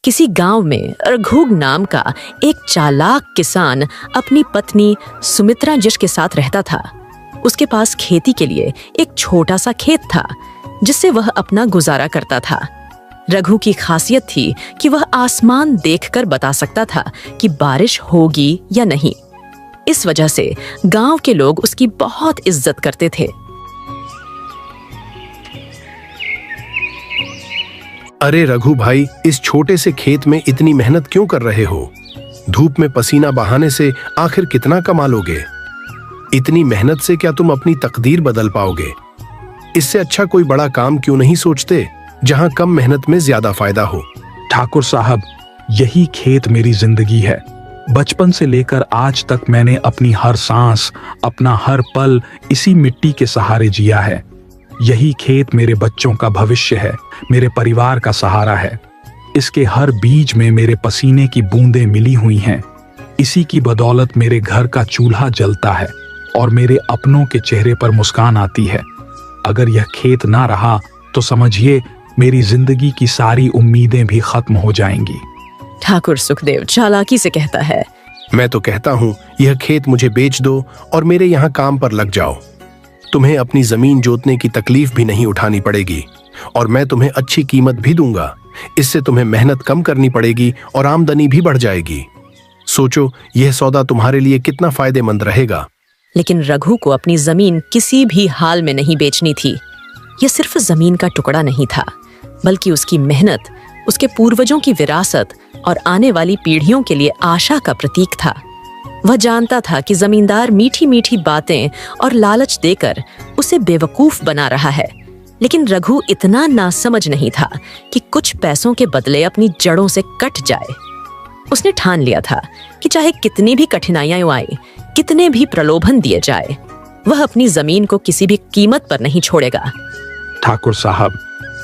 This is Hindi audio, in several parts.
किसी गांव में रघु नाम का एक चालाक किसान अपनी पत्नी सुमित्रा जिश के साथ रहता था। उसके पास खेती के लिए एक छोटा सा खेत था जिससे वह अपना गुजारा करता था। रघु की खासियत थी कि वह आसमान देखकर बता सकता था कि बारिश होगी या नहीं। इस वजह से गांव के लोग उसकी बहुत इज्जत करते थे। अरे रघु भाई, इस छोटे से खेत में इतनी मेहनत क्यों कर रहे हो? धूप में पसीना बहाने से आखिर कितना कमा लोगे? इतनी मेहनत से क्या तुम अपनी तकदीर बदल पाओगे? इससे अच्छा कोई बड़ा काम क्यों नहीं सोचते जहां कम मेहनत में ज्यादा फायदा हो? ठाकुर साहब, यही खेत मेरी जिंदगी है। बचपन से लेकर आज तक मैंने अपनी हर सांस, अपना हर पल इसी मिट्टी के सहारे जिया है। यही खेत मेरे बच्चों का भविष्य है, मेरे परिवार का सहारा है। इसके हर बीज में मेरे पसीने की बूंदें मिली हुई हैं। इसी की बदौलत मेरे घर का चूल्हा जलता है और मेरे अपनों के चेहरे पर मुस्कान आती है। अगर यह खेत ना रहा तो समझिए मेरी जिंदगी की सारी उम्मीदें भी खत्म हो जाएंगी। ठाकुर सुखदेव चालाकी से कहता है, मैं तो कहता हूँ यह खेत मुझे बेच दो और मेरे यहाँ काम पर लग जाओ। तुम्हें अपनी जमीन जोतने की तकलीफ भी नहीं उठानी पड़ेगी और मैं तुम्हें अच्छी कीमत भी दूंगा। इससे तुम्हें मेहनत कम करनी पड़ेगी और आमदनी भी बढ़ जाएगी। सोचो यह सौदा तुम्हारे लिए कितना फायदेमंद रहेगा। लेकिन रघु को अपनी जमीन किसी भी हाल में नहीं बेचनी थी। यह सिर्फ जमीन का टुकड़ा नहीं था, बल्कि उसकी मेहनत, उसके पूर्वजों की विरासत और आने वाली पीढ़ियों के लिए आशा का प्रतीक था। वह जानता था कि जमींदार मीठी मीठी बातें और लालच देकर उसे बेवकूफ बना रहा है, लेकिन रघु इतना नासमझ नहीं था कि कुछ पैसों के बदले अपनी जड़ों से कट जाए। उसने ठान लिया था कि चाहे कितनी भी कठिनाइयां आए, कितने भी प्रलोभन दिए जाए, वह अपनी जमीन को किसी भी कीमत पर नहीं छोड़ेगा। ठाकुर साहब,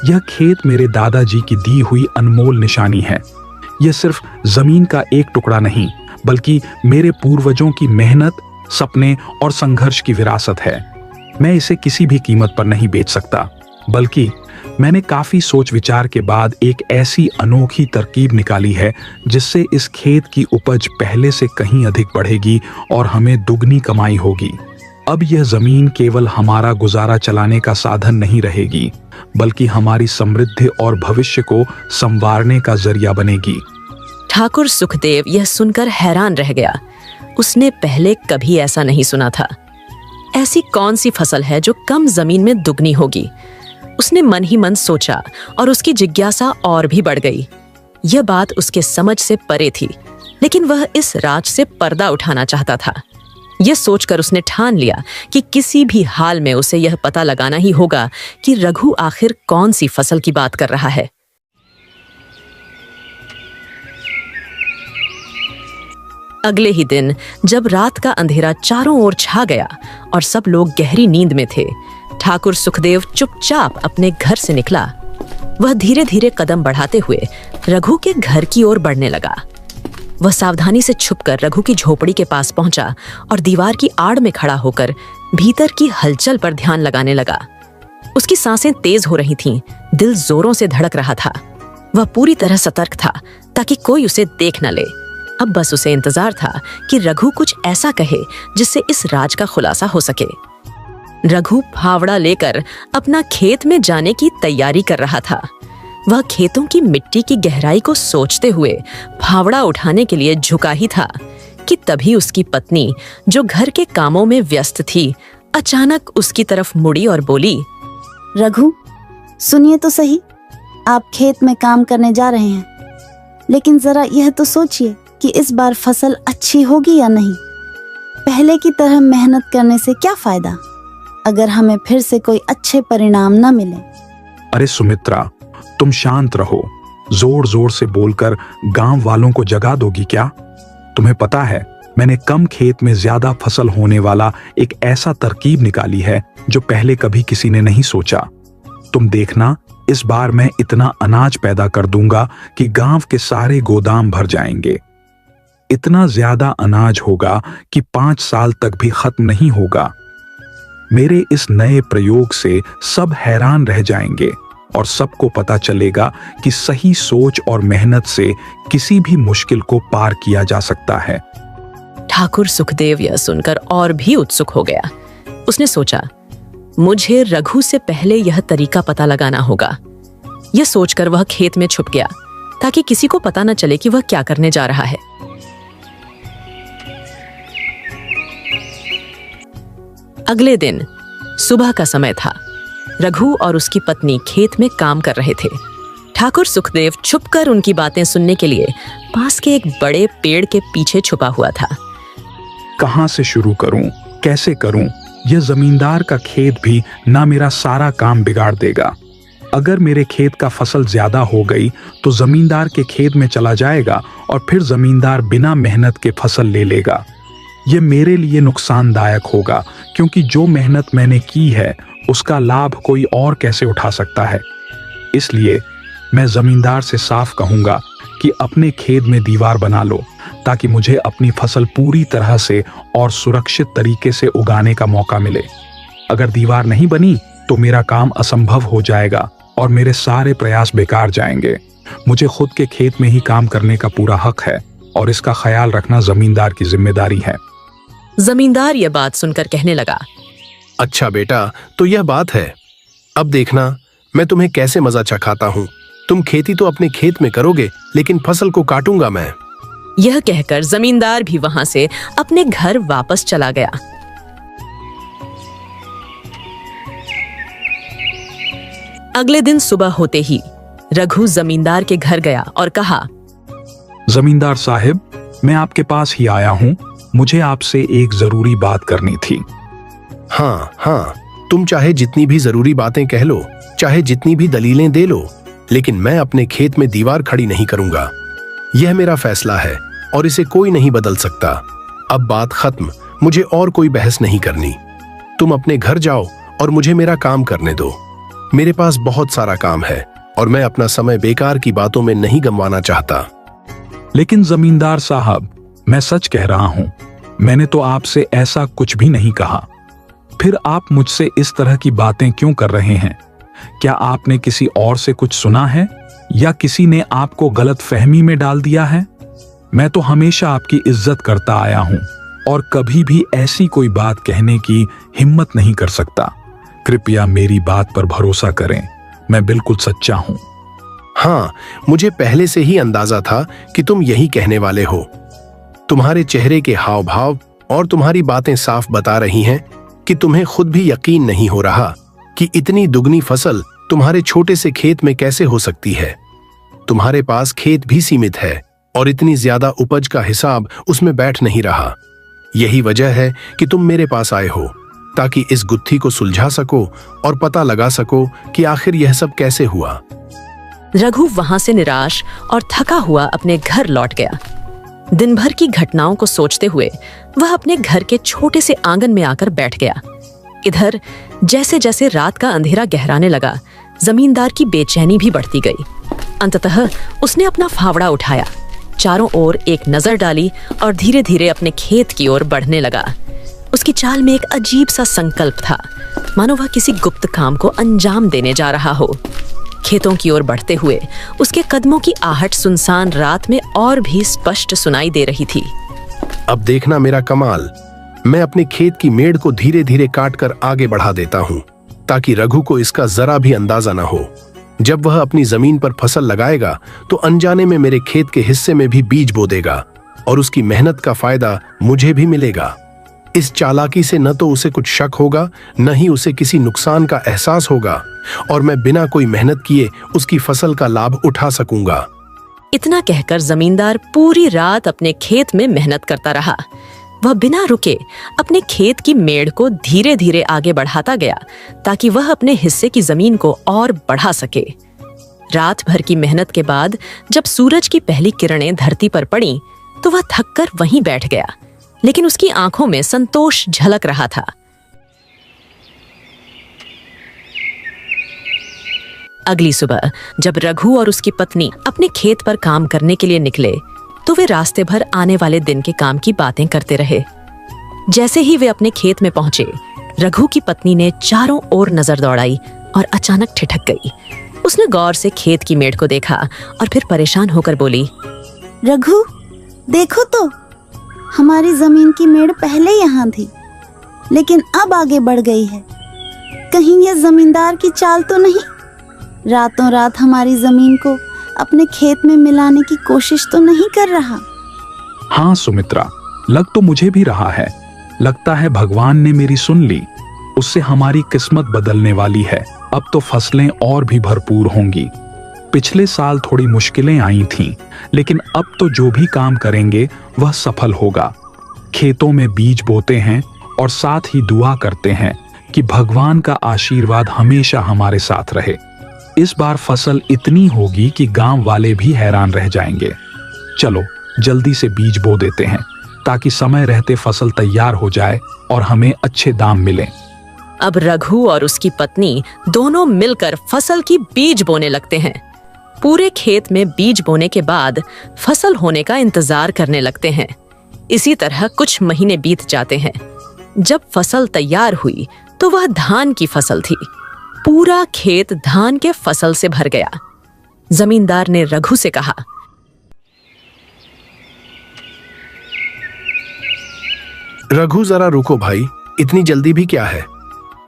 यह खेत मेरे दादाजी की दी हुई अनमोल निशानी है। यह सिर्फ जमीन का एक टुकड़ा नहीं, बल्कि मेरे पूर्वजों की मेहनत, सपने और संघर्ष की विरासत है। मैं इसे किसी भी कीमत पर नहीं बेच सकता, बल्कि मैंने काफी सोच विचार के बाद एक ऐसी अनोखी तरकीब निकाली है जिससे इस खेत की उपज पहले से कहीं अधिक बढ़ेगी और हमें दुगनी कमाई होगी। अब यह जमीन केवल हमारा गुजारा चलाने का साधन नहीं रहेगी, बल्कि हमारी समृद्धि और भविष्य को संवारने का जरिया बनेगी। ठाकुर सुखदेव यह सुनकर हैरान रह गया। उसने पहले कभी ऐसा नहीं सुना था। ऐसी कौन सी फसल है जो कम जमीन में दुगनी होगी? उसने मन ही मन सोचा और उसकी जिज्ञासा और भी बढ़ गई। यह बात उसके समझ से परे थी, लेकिन वह इस राज से पर्दा उठाना चाहता था। यह सोचकर उसने ठान लिया कि किसी भी हाल में उसे यह पता लगाना ही होगा कि रघु आखिर कौन सी फसल की बात कर रहा है। अगले ही दिन जब रात का अंधेरा चारों ओर छा गया और सब लोग गहरी नींद में थे, ठाकुर सुखदेव चुपचाप अपने घर से निकला। वह धीरे धीरे कदम बढ़ाते हुए रघु के घर की ओर बढ़ने लगा। वह सावधानी से छुपकर रघु की झोपड़ी के पास पहुंचा और दीवार की आड़ में खड़ा होकर भीतर की हलचल पर ध्यान लगाने लगा। उसकी सांसें तेज हो रही थीं, दिल जोरों से धड़क रहा था। वह पूरी तरह सतर्क था ताकि कोई उसे देख न ले। अब बस उसे इंतजार था कि रघु कुछ ऐसा कहे जिससे इस राज का खुलासा हो सके। रघु फावड़ा लेकर अपना खेत में जाने की तैयारी कर रहा था। वह खेतों की मिट्टी की गहराई को सोचते हुए फावड़ा उठाने के लिए झुका ही था कि तभी उसकी पत्नी, जो घर के कामों में व्यस्त थी, अचानक उसकी तरफ मुड़ी और बोली, रघु, सुनिए तो सही, आप खेत में काम करने जा रहे हैं, लेकिन जरा यह तो सोचिए कि इस बार फसल अच्छी होगी या नहीं। पहले की तरह मेहनत करने से क्या फायदा अगर हमें फिर से कोई अच्छे परिणाम न मिले। अरे सुमित्रा, तुम शांत रहो। जोर जोर से बोलकर गांव वालों को जगा दोगी क्या? तुम्हें पता है, मैंने कम खेत में ज्यादा फसल होने वाला एक ऐसा तरकीब निकाली है जो पहले कभी किसी ने नहीं सोचा। तुम देखना, इस बार मैं इतना अनाज पैदा कर दूंगा कि गांव के सारे गोदाम भर जाएंगे। इतना ज्यादा अनाज होगा कि 5 साल तक भी खत्म नहीं होगा। मेरे इस नए प्रयोग से सब हैरान रह जाएंगे और सबको पता चलेगा कि सही सोच और मेहनत से किसी भी मुश्किल को पार किया जा सकता है। ठाकुर सुखदेव यह सुनकर और भी उत्सुक हो गया। उसने सोचा, मुझे रघु से पहले यह तरीका पता लगाना होगा। यह सोचकर वह खेत में छुप गया ताकि किसी को पता न चले कि वह क्या करने जा रहा है। अगले दिन सुबह का समय था। रघु और उसकी पत्नी खेत में काम कर रहे थे। ठाकुर सुखदेव छुपकर उनकी बातें सुनने के लिए पास के एक बड़े पेड़ के पीछे छुपा हुआ था। कहां से शुरू करूं, कैसे करूं? यह जमींदार का खेत भी ना मेरा सारा काम बिगाड़ देगा। अगर मेरे खेत का फसल ज्यादा हो गई तो जमींदार के खेत में चला जाएगा और फिर जमींदार बिना मेहनत के फसल ले लेगा। यह मेरे लिए नुकसानदायक होगा, क्योंकि जो मेहनत मैंने की है उसका लाभ कोई और कैसे उठा सकता है। इसलिए मैं जमींदार से साफ कहूंगा कि अपने खेत में दीवार बना लो, ताकि मुझे अपनी फसल पूरी तरह से और सुरक्षित तरीके से उगाने का मौका मिले। अगर दीवार नहीं बनी तो मेरा काम असंभव हो जाएगा और मेरे सारे प्रयास बेकार जाएंगे। मुझे खुद के खेत में ही काम करने का पूरा हक है और इसका ख्याल रखना जमींदार की जिम्मेदारी है। जमींदार यह बात सुनकर कहने लगा, अच्छा बेटा, तो यह बात है। अब देखना मैं तुम्हें कैसे मजा चखाता हूँ। तुम खेती तो अपने खेत में करोगे, लेकिन फसल को काटूंगा मैं। यह कहकर जमींदार भी वहां से अपने घर वापस चला गया। अगले दिन सुबह होते ही रघु जमींदार के घर गया और कहा, जमींदार साहब, मैं आपके पास ही आया हूँ। मुझे आपसे एक जरूरी बात करनी थी। हाँ, तुम चाहे जितनी भी जरूरी बातें कह लो, चाहे जितनी भी दलीलें दे लो, लेकिन मैं अपने खेत में दीवार खड़ी नहीं करूंगा। यह मेरा फैसला है और इसे कोई नहीं बदल सकता। अब बात खत्म, मुझे और कोई बहस नहीं करनी। तुम अपने घर जाओ और मुझे मेरा काम करने दो। मेरे पास बहुत सारा काम है और मैं अपना समय बेकार की बातों में नहीं गंवाना चाहता। लेकिन जमींदार साहब, मैं सच कह रहा हूं। मैंने तो आपसे ऐसा कुछ भी नहीं कहा। फिर आप मुझसे इस तरह की बातें क्यों कर रहे हैं? क्या आपने किसी और से कुछ सुना है या किसी ने आपको गलत फहमी में डाल दिया है? मैं तो हमेशा आपकी इज्जत करता आया हूं और कभी भी ऐसी कोई बात कहने की हिम्मत नहीं कर सकता। कृपया मेरी बात पर भरोसा करें, मैं बिल्कुल सच्चा हूं। हाँ, मुझे पहले से ही अंदाजा था कि तुम यही कहने वाले हो। तुम्हारे चेहरे के हाव भाव और तुम्हारी बातें साफ बता रही हैं कि तुम्हें खुद भी यकीन नहीं हो रहा कि इतनी दुगनी फसल तुम्हारे छोटे से खेत में कैसे हो सकती है। तुम्हारे पास खेत भी सीमित है और इतनी ज्यादा उपज का हिसाब उसमें बैठ नहीं रहा। यही वजह है कि तुम मेरे पास आए हो, ताकि इस गुत्थी को सुलझा सको और पता लगा सको कि आखिर यह सब कैसे हुआ। रघु वहां से निराश और थका हुआ अपने घर लौट गया। दिन भर की घटनाओं को सोचते हुए वह अपने घर के छोटे से आंगन में आकर बैठ गया। इधर जैसे जैसे रात का अंधेरा गहराने लगा, जमींदार की बेचैनी भी बढ़ती गई। अंततः उसने अपना फावड़ा उठाया, चारों ओर एक नजर डाली और धीरे धीरे अपने खेत की ओर बढ़ने लगा। उसकी चाल में एक अजीब सा संकल्प था, मानो वह किसी गुप्त काम को अंजाम देने जा रहा हो। खेतों की ओर बढ़ते हुए उसके कदमों की आहट सुनसान रात में और भी स्पष्ट सुनाई दे रही थी। अब देखना मेरा कमाल। मैं अपने खेत की मेड़ को धीरे धीरे काटकर आगे बढ़ा देता हूँ, ताकि रघु को इसका जरा भी अंदाजा न हो। जब वह अपनी जमीन पर फसल लगाएगा तो अनजाने में मेरे खेत के हिस्से में भी बीज बो देगा और उसकी मेहनत का फायदा मुझे भी मिलेगा। इस चालाकी से न तो उसे कुछ शक होगा, न ही उसे किसी नुकसान का एहसास होगा और मैं बिना कोई मेहनत किए उसकी फसल का लाभ उठा सकूंगा। इतना कहकर जमींदार पूरी रात अपने खेत में मेहनत करता रहा। वह बिना रुके अपने खेत की मेड़ को धीरे धीरे आगे बढ़ाता गया, ताकि वह अपने हिस्से की जमीन को और बढ़ा सके। रात भर की मेहनत के बाद जब सूरज की पहली किरणें धरती पर पड़ी तो वह थककर वहीं बैठ गया, लेकिन उसकी आंखों में संतोष झलक रहा था। अगली सुबह जब रघु और उसकी पत्नी अपने खेत पर काम करने के लिए निकले तो वे रास्ते भर आने वाले दिन के काम की बातें करते रहे। जैसे ही वे अपने खेत में पहुंचे, रघु की पत्नी ने चारों ओर नजर दौड़ाई और अचानक ठिठक गई। उसने गौर से खेत की मेड़ को देखा और फिर परेशान होकर बोली, रघु, देखो तो, हमारी जमीन की मेड़ पहले यहाँ थी, लेकिन अब आगे बढ़ गई है। कहीं ये जमींदार की चाल तो नहीं? रातों रात हमारी जमीन को अपने खेत में मिलाने की कोशिश तो नहीं कर रहा? हाँ सुमित्रा, लग तो मुझे भी रहा है। लगता है भगवान ने मेरी सुन ली। उससे हमारी किस्मत बदलने वाली है। अब तो फसलें और भी भरपूर होंगी। पिछले साल थोड़ी मुश्किलें आई थीं, लेकिन अब तो जो भी काम करेंगे वह सफल होगा। खेतों में बीज बोते हैं और साथ ही दुआ करते हैं कि भगवान का आशीर्वाद हमेशा हमारे साथ रहे। इस बार फसल इतनी होगी कि गांव वाले भी हैरान रह जाएंगे। चलो जल्दी से बीज बो देते हैं ताकि समय रहते फसल तैयार हो जाए और हमें अच्छे दाम मिले। अब रघु और उसकी पत्नी दोनों मिलकर फसल की बीज बोने लगते हैं। पूरे खेत में बीज बोने के बाद फसल होने का इंतजार करने लगते हैं। इसी तरह कुछ महीने बीत जाते हैं। जब फसल तैयार हुई तो वह धान की फसल थी। पूरा खेत धान के फसल से भर गया। जमींदार ने रघु से कहा, रघु जरा रुको भाई, इतनी जल्दी भी क्या है?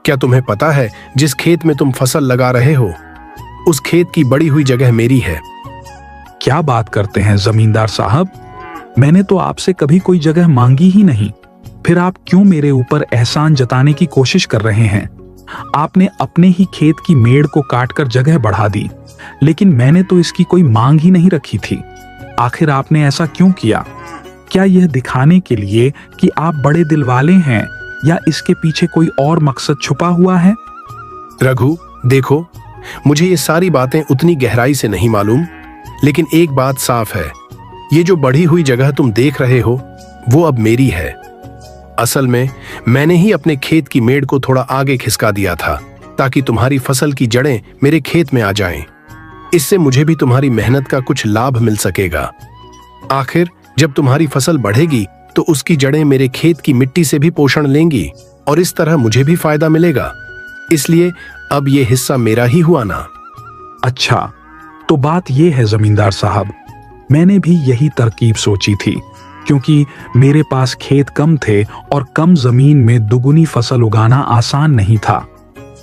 क्या तुम्हें पता है जिस खेत में तुम फसल लगा रहे हो उस खेत की बड़ी हुई जगह मेरी है। क्या बात करते हैं जमींदार साहब, मैंने तो आपसे कभी कोई जगह मांगी ही नहीं। फिर आप क्यों मेरे ऊपर एहसान जताने की कोशिश कर रहे हैं? आपने अपने ही खेत की मेड़ को काटकर जगह बढ़ा दी, लेकिन मैंने तो इसकी कोई मांग ही नहीं रखी थी। आखिर आपने ऐसा क्यों किया? क्या यह दिखाने के लिए कि आप बड़े दिल वाले हैं या इसके पीछे कोई और मकसद छुपा हुआ है? रघु देखो, मुझे ये सारी बातें उतनी गहराई से नहीं मालूम, लेकिन एक बात साफ है, ये जो बढ़ी हुई जगह तुम देख रहे हो वो अब मेरी है। असल में मैंने ही अपने खेत की मेड़ को थोड़ा आगे खिसका दिया था ताकि तुम्हारी फसल की जड़ें मेरे खेत में आ जाएं। इससे मुझे भी तुम्हारी मेहनत का कुछ लाभ मिल सकेगा। आखिर जब तुम्हारी फसल बढ़ेगी तो उसकी जड़ें मेरे खेत की मिट्टी से भी पोषण लेंगी और इस तरह मुझे भी फायदा मिलेगा। इसलिए अब ये हिस्सा मेरा ही हुआ ना। अच्छा, तो बात यह है जमींदार साहब, मैंने भी यही तरकीब सोची थी, क्योंकि मेरे पास खेत कम थे और कम जमीन में दुगुनी फसल उगाना आसान नहीं था।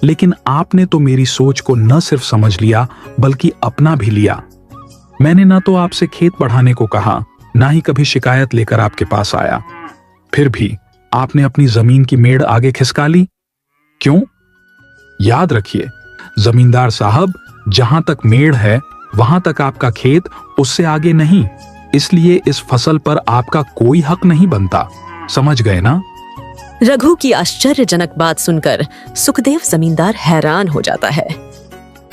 लेकिन आपने तो मेरी सोच को न सिर्फ समझ लिया बल्कि अपना भी लिया। मैंने ना तो आपसे खेत बढ़ाने को कहा, ना ही कभी शिकायत लेकर आपके पास आया। फिर भी आपने अपनी जमीन की मेड़ आगे खिसका ली। क्यों? याद रखिए जमींदार साहब, जहां तक मेड़ है वहां तक आपका खेत, उससे आगे नहीं। इसलिए इस फसल पर आपका कोई हक नहीं बनता। समझ गए ना? रघु की आश्चर्यजनक बात सुनकर सुखदेव जमींदार हैरान हो जाता है।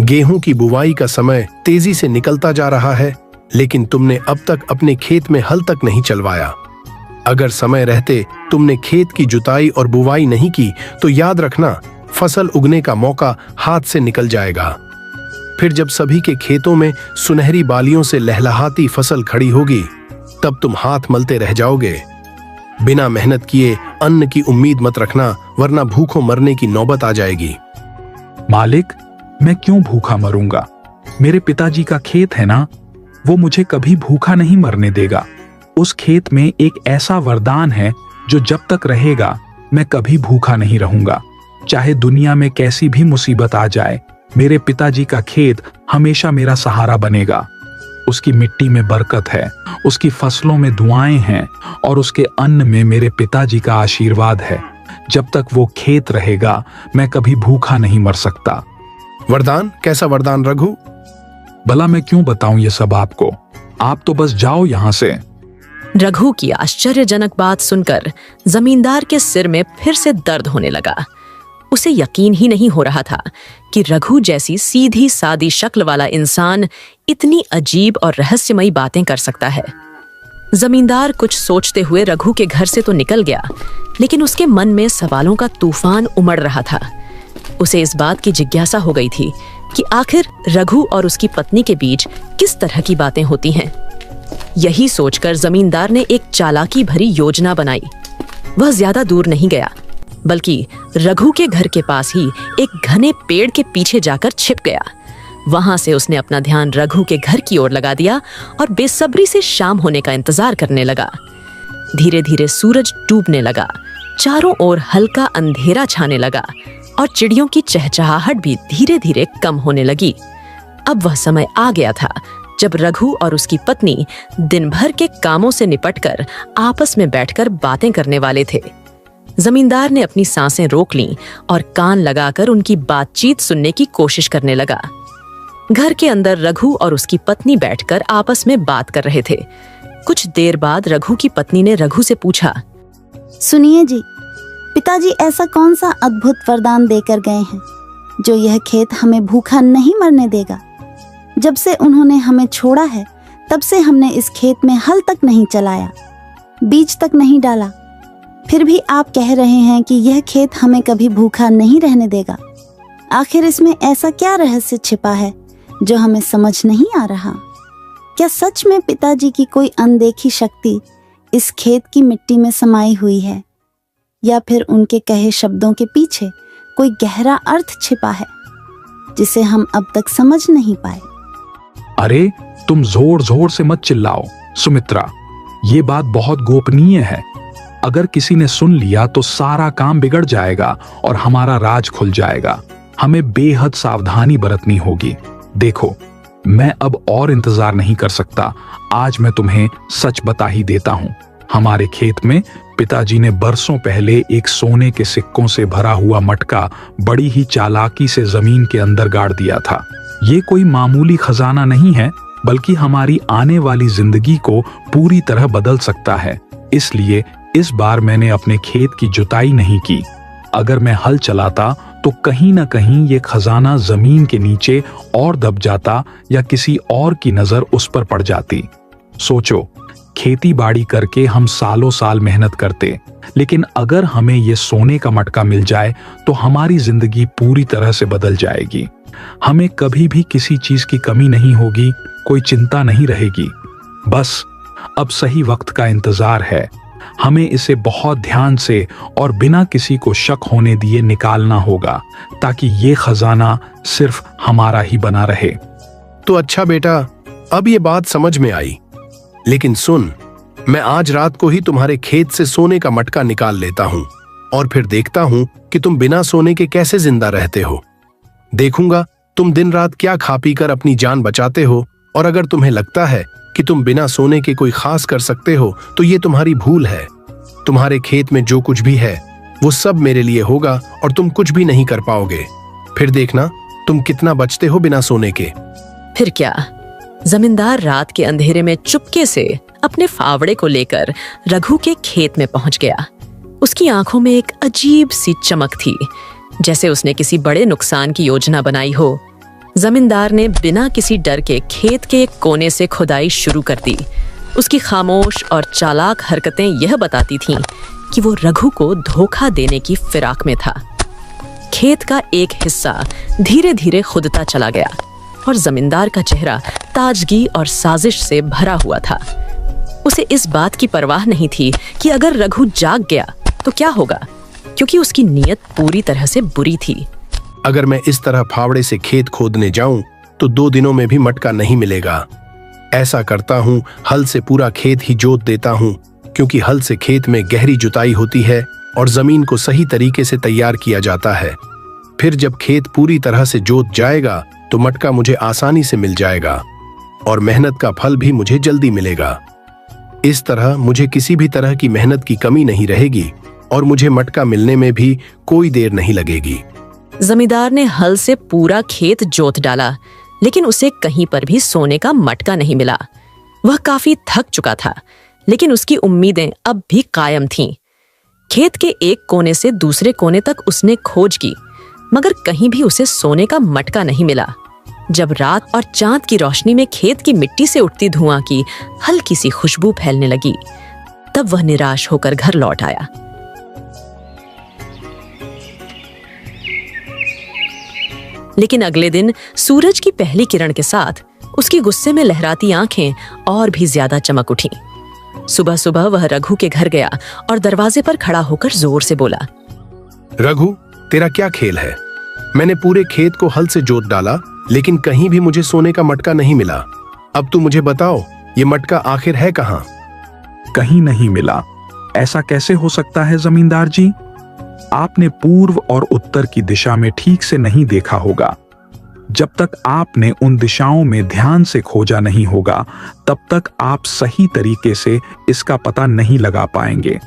गेहूं की बुवाई का समय तेजी से निकलता जा रहा है, लेकिन तुमने अब तक अपने खेत में हल तक नहीं चलवाया। अगर समय रहते तुमने खेत की जुताई और बुवाई नहीं की तो याद रखना, फसल उगने का मौका हाथ से निकल जाएगा। फिर जब सभी के खेतों में सुनहरी बालियों से लहलहाती फसल खड़ी होगी, तब तुम हाथ मलते रह जाओगे। बिना मेहनत किए अन्न की उम्मीद मत रखना, वरना भूखों मरने की नौबत आ जाएगी। मालिक, मैं क्यों भूखा मरूंगा? मेरे पिताजी का खेत है ना, वो मुझे कभी भूखा नहीं मरने देगा। उस खेत में एक ऐसा वरदान है जो जब तक रहेगा मैं कभी भूखा नहीं रहूंगा। चाहे दुनिया में कैसी भी मुसीबत आ जाए, मेरे पिताजी का खेत हमेशा मेरा सहारा बनेगा। उसकी मिट्टी में बरकत है, उसकी फसलों में दुआएं हैं और उसके अन्न में मेरे पिताजी का आशीर्वाद है। जब तक वो खेत रहेगा मैं कभी भूखा नहीं मर सकता। वरदान? कैसा वरदान रघु? भला मैं क्यों बताऊं ये सब आपको? आप तो बस जाओ यहां से। रघु की आश्चर्यजनक बात सुनकर जमींदार के सिर में फिर से दर्द होने लगा। उसे यकीन ही नहीं हो रहा था कि रघु जैसी सीधी सादी शक्ल वाला इंसान इतनी अजीब और रहस्यमयी बातें कर सकता है। जमींदार कुछ सोचते हुए रघु के घर से तो निकल गया, लेकिन उसके मन में सवालों का तूफान उमड़ रहा था। उसे इस बात की जिज्ञासा हो गई थी कि आखिर रघु और उसकी पत्नी के बीच किस तरह की बातें होती हैं। यही सोचकर जमींदार ने एक चालाकी भरी योजना बनाई। वह ज्यादा दूर नहीं गया, बल्कि रघु के घर के पास ही एक घने पेड़ के पीछे जाकर छिप गया। वहां से उसने अपना ध्यान रघु के घर की ओर लगा दिया और बेसब्री से शाम होने का इंतजार करने लगा। धीरे धीरे सूरज डूबने लगा, चारों ओर हल्का अंधेरा छाने लगा और चिड़ियों की चहचहाहट भी धीरे धीरे कम होने लगी। अब वह समय आ गया था जब रघु और उसकी पत्नी दिन भर के कामों से निपटकर आपस में बैठकर बातें करने वाले थे। जमींदार ने अपनी सांसें रोक लीं और कान लगाकर उनकी बातचीत सुनने की कोशिश करने लगा। घर के अंदर रघु और उसकी पत्नी बैठकर आपस में बात कर रहे थे। कुछ देर बाद रघु की पत्नी ने रघु से पूछा, सुनिए जी, पिताजी ऐसा कौन सा अद्भुत वरदान देकर गए हैं जो यह खेत हमें भूखा नहीं मरने देगा? जब से उन्होंने हमें छोड़ा है तब से हमने इस खेत में हल तक नहीं चलाया, बीज तक नहीं डाला। फिर भी आप कह रहे हैं कि यह खेत हमें कभी भूखा नहीं रहने देगा। आखिर इसमें ऐसा क्या रहस्य छिपा है जो हमें समझ नहीं आ रहा? क्या सच में पिताजी की कोई अनदेखी शक्ति इस खेत की मिट्टी में समाई हुई है, या फिर उनके कहे शब्दों के पीछे कोई गहरा अर्थ छिपा है जिसे हम अब तक समझ नहीं पाए? अरे तुम जोर जोर से मत चिल्लाओ सुमित्रा, ये बात बहुत गोपनीय है। अगर किसी ने सुन लिया तो सारा काम बिगड़ जाएगा और हमारा राज खुल जाएगा। हमें बेहद सावधानी बरतनी होगी। देखो, मैं अब और इंतजार नहीं कर सकता। आज मैं तुम्हें सच बता ही देता हूं। हमारे खेत में पिताजी ने बरसों पहले एक सोने के सिक्कों से भरा हुआ मटका बड़ी ही चालाकी से जमीन के अंदर गाड़ दिया था। ये कोई मामूली खजाना नहीं है, बल्कि हमारी आने वाली जिंदगी को पूरी तरह बदल सकता है। इसलिए इस बार मैंने अपने खेत की जुताई नहीं की। अगर मैं हल चलाता तो कहीं ना कहीं ये खजाना जमीन के नीचे और दब जाता या किसी और की नजर उस पर पड़ जाती। सोचो, खेती बाड़ी करके हम सालों साल मेहनत करते, लेकिन अगर हमें ये सोने का मटका मिल जाए तो हमारी जिंदगी पूरी तरह से बदल जाएगी। हमें कभी भी किसी चीज की कमी नहीं होगी, कोई चिंता नहीं रहेगी। बस अब सही वक्त का इंतजार है। हमें इसे बहुत ध्यान से और बिना किसी को शक होने दिए निकालना होगा, ताकि ये खजाना सिर्फ हमारा ही बना रहे। तो अच्छा बेटा, अब ये बात समझ में आई। लेकिन सुन, मैं आज रात को ही तुम्हारे खेत से सोने का मटका निकाल लेता हूं और फिर देखता हूं कि तुम बिना सोने के कैसे जिंदा रहते हो। देखूंगा तुम दिन रात क्या खा पी कर अपनी जान बचाते हो, और अगर तुम्हें लगता है कि तुम बिना सोने के कोई खास कर सकते हो तो ये तुम्हारी भूल है। तुम्हारे खेत में जो कुछ भी है वो सब मेरे लिए होगा और तुम कुछ भी नहीं कर पाओगे। फिर देखना तुम कितना बचते हो बिना सोने के। फिर क्या, जमींदार रात के अंधेरे में चुपके से अपने फावड़े को लेकर रघु के खेत में पहुंच गया। उसकी आंखों में एक अजीब सी चमक थी, जैसे उसने किसी बड़े नुकसान की योजना बनाई हो। जमींदार ने बिना किसी डर के खेत के एक कोने से खुदाई शुरू कर दी। उसकी खामोश और चालाक हरकतें यह बताती थीं कि वो रघु को धोखा देने की फिराक में था। खेत का एक हिस्सा धीरे धीरे खुदता चला गया और जमींदार का चेहरा ताजगी और साजिश से भरा हुआ था। उसे इस बात की परवाह नहीं थी कि अगर रघु जाग गया तो क्या होगा, क्योंकि उसकी नीयत पूरी तरह से बुरी थी। अगर मैं इस तरह फावड़े से खेत खोदने जाऊं तो 2 दिनों में भी मटका नहीं मिलेगा। ऐसा करता हूं, हल से पूरा खेत ही जोत देता हूं, क्योंकि हल से खेत में गहरी जुताई होती है और जमीन को सही तरीके से तैयार किया जाता है। फिर जब खेत पूरी तरह से जोत जाएगा तो मटका मुझे आसानी से मिल जाएगा और मेहनत का फल भी मुझे जल्दी मिलेगा। इस तरह मुझे किसी भी तरह की मेहनत की कमी नहीं रहेगी और मुझे मटका मिलने में भी कोई देर नहीं लगेगी। जमींदार ने हल से पूरा खेत जोत डाला, लेकिन उसे कहीं पर भी सोने का मटका नहीं मिला। वह काफी थक चुका था, लेकिन उसकी उम्मीदें अब भी कायम थीं। खेत के एक कोने से दूसरे कोने तक उसने खोज की, मगर कहीं भी उसे सोने का मटका नहीं मिला। जब रात और चांद की रोशनी में खेत की मिट्टी से उठती धुआं की हल्की सी खुशबू फैलने लगी, तब वह निराश होकर घर लौट आया। लेकिन अगले दिन सूरज की पहली किरण के साथ उसकी गुस्से में लहराती आंखें और भी ज्यादा चमक उठीं। सुबह सुबह वह रघु के घर गया और दरवाजे पर खड़ा होकर जोर से बोला, रघु, तेरा क्या खेल है? मैंने पूरे खेत को हल से जोत डाला, लेकिन कहीं भी मुझे सोने का मटका नहीं मिला। अब तुम मुझे बताओ, ये मटका आखिर है कहाँ? कहीं नहीं मिला। ऐसा कैसे हो सकता है जमींदार जी? आपने पूर्व और उत्तर की दिशा में ठीक से नहीं देखा होगा। जब तक आपने उन दिशाओं में ध्यान से खोजा नहीं होगा, तब तक आप सही तरीके से इसका पता नहीं लगा पाएंगे।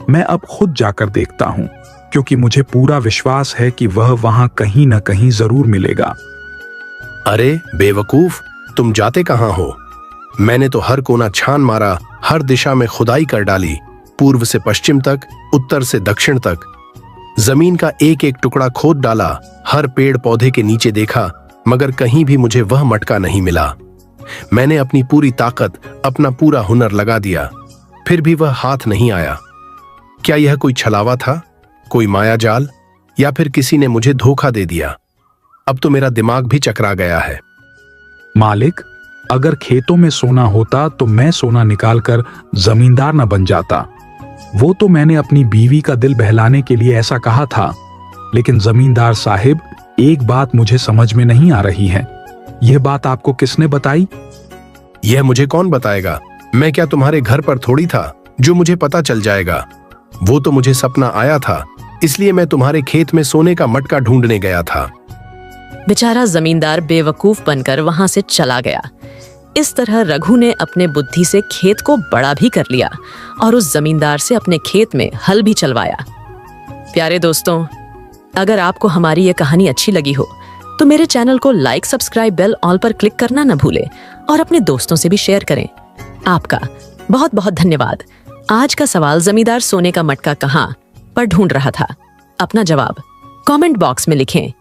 मैं अब खुद जाकर देखता हूं, क्योंकि मुझे पूरा विश्वास है कि वह वहां कहीं न कहीं जरूर मिलेगा। अरे बेवकूफ, तुम जाते कहाँ हो? मैंने तो हर कोना छान मारा, हर दिशा में खुदाई कर डाली, पूर्व से पश्चिम तक, उत्तर से दक्षिण तक। जमीन का एक एक टुकड़ा खोद डाला, हर पेड़ पौधे के नीचे देखा, मगर कहीं भी मुझे वह मटका नहीं मिला। मैंने अपनी पूरी ताकत, अपना पूरा हुनर लगा दिया, फिर भी वह हाथ नहीं आया। क्या यह कोई छलावा था, कोई मायाजाल, या फिर किसी ने मुझे धोखा दे दिया? अब तो मेरा दिमाग भी चकरा गया है। मालिक, अगर खेतों में सोना होता तो मैं सोना निकालकर जमींदार न बन जाता। वो तो मैंने अपनी बीवी का दिल बहलाने के लिए ऐसा कहा था। लेकिन जमींदार साहिब, एक बात मुझे समझ में नहीं आ रही है। यह बात आपको किसने बताई? यह मुझे कौन बताएगा? मैं क्या तुम्हारे घर पर थोड़ी था जो मुझे पता चल जाएगा। वो तो मुझे सपना आया था, इसलिए मैं तुम्हारे खेत में सोने का मटका ढूंढने गया था। बेचारा जमींदार बेवकूफ बनकर वहां से चला गया। इस तरह रघु ने अपने बुद्धि से खेत को बड़ा भी कर लिया और उस जमींदार से अपने खेत में हल भी चलवाया। प्यारे दोस्तों, अगर आपको हमारी यह कहानी अच्छी लगी हो तो मेरे चैनल को लाइक, सब्सक्राइब, बेल ऑल पर क्लिक करना न भूलें और अपने दोस्तों से भी शेयर करें। आपका बहुत बहुत धन्यवाद। आज का सवाल जमींदार सोने का मटका कहाँ पर ढूंढ रहा था। अपना जवाब कमेंट बॉक्स में लिखें।